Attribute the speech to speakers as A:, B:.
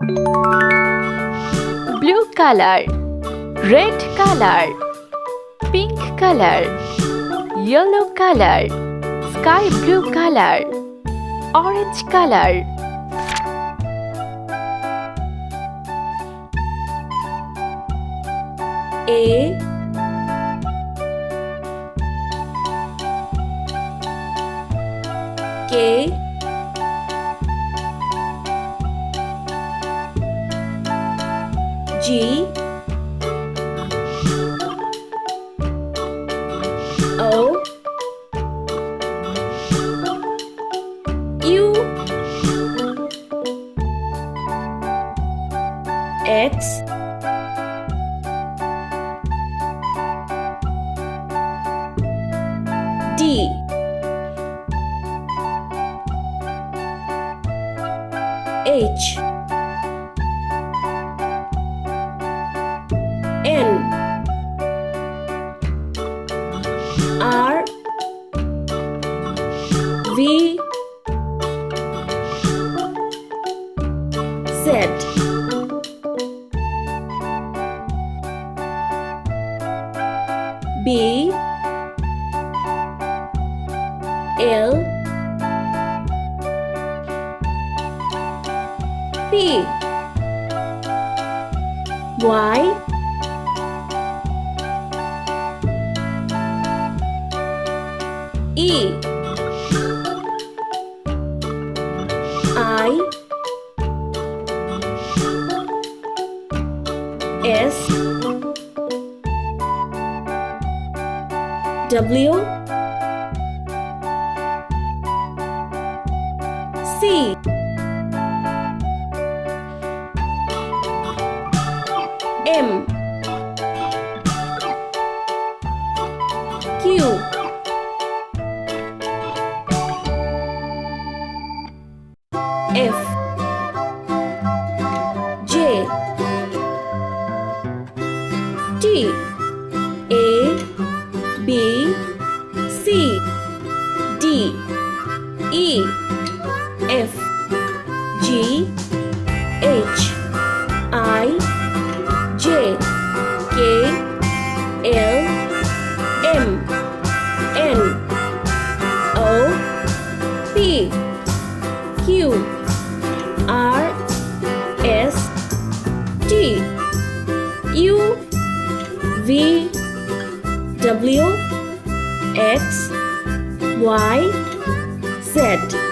A: Blue color, red color, pink color, yellow color, sky blue color, orange color.
B: A K G O U X D H N R V Z B L P Y E I S W C M Q F J T A B C D E F G H I J K L M N O P Q R S T U V W X Y Z